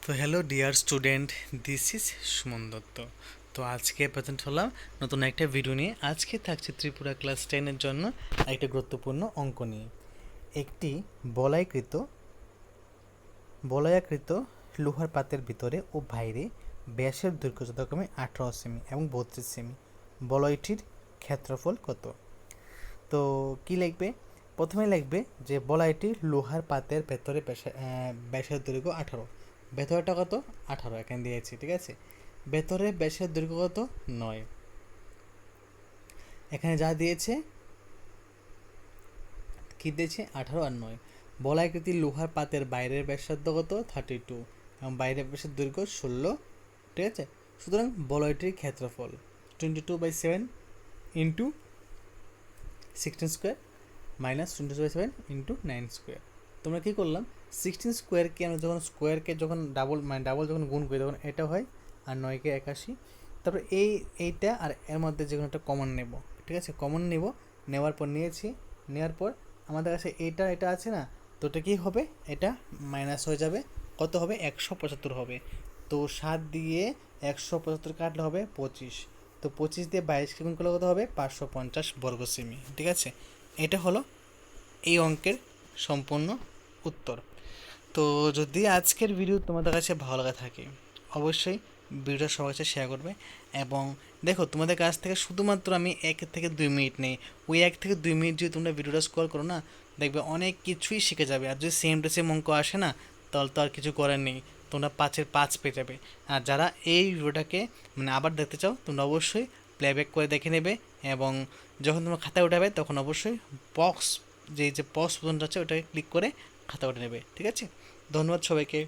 তো hello dear student, this is Suman Dutta. তো আজকে প্রেজেন্ট হলাম নতুন একটা ভিডিও নিয়ে। আজকে থাকছে ত্রিপুরা ক্লাস 10-এর জন্য একটা গুরুত্বপূর্ণ অঙ্ক নিয়ে। একটি বলয়াকৃত বলয়াকৃত লোহার পাতের ভিতরে ও বাইরে ব্যাসের দৈর্ঘ্য যথাক্রমে 18 সেমি এবং 32 সেমি। বলয়টির ক্ষেত্রফল কত? তো কি লিখবে? প্রথমে লিখবে যে বলয়টি লোহার পাতের ভেতরে ব্যাসের দৈর্ঘ্য 18। ভেতরটা কত? 18 এখানে দিয়েছি, ঠিক আছে। ভেতরে ব্যাসের দৈর্ঘ্য কত? 9। এখানে যা দিয়েছে, কি দিয়েছে? 18 আর 9। বলয়াকৃতি লোহার পাতের বাইরের ব্যাসার্ধ কত? 32 এবং বাইরের ব্যাসের দৈর্ঘ্য 16, ঠিক আছে। সুতরাং বলয়টির ক্ষেত্রফল 22/7 into 16 square minus 22/7 into 9 square. তোমরা কী করলাম? 16 স্কোয়ারকে আমরা যখন যখন ডাবল যখন গুণ করি তখন এটা হয়, আর 9কে 81। তারপর এইটা আর এর মধ্যে যে কোনো একটা কমন নেব, ঠিক আছে। কমন নেওয়ার পর নেওয়ার পর আমাদের কাছে এটা আছে না, তো এটা কী হবে? এটা মাইনাস হয়ে যাবে। কত হবে? 175 হবে। তো 7 দিয়ে 175 কাটলে হবে 25। তো 25 দিয়ে 22কে গুণ করলে কত হবে? 550 বর্গসেমি, ঠিক আছে। এটা হলো এই অঙ্কের সম্পূর্ণ উত্তর। তো যদি আজকের ভিডিও তোমাদের কাছে ভালো লাগা থাকে, অবশ্যই ভিডিওটা সবার কাছে শেয়ার করবে। এবং দেখো, তোমাদের কাছ থেকে শুধুমাত্র আমি 1 থেকে 2 মিনিট নেই। ওই 1 থেকে 2 মিনিট যদি তোমরা ভিডিওটা স্ক্রল করো না, দেখবে অনেক কিছুই শিখে যাবে। আর যদি সেম টু সেম অঙ্ক আসে না, তাহলে তো আর কিছু করার নেই, তোমরা 5-এর 5 পেয়ে যাবে। আর যারা এই ভিডিওটাকে আবার দেখতে চাও, তোমরা অবশ্যই প্লেব্যাক করে দেখে নেবে। এবং যখন তোমরা খাতায় উঠাবে তখন অবশ্যই পক্স যে পজ পর্যন্ত আছে ওটাকে ক্লিক করে খাতা উঠে নেবে, ঠিক আছে। ধন্যবাদ সবাইকে।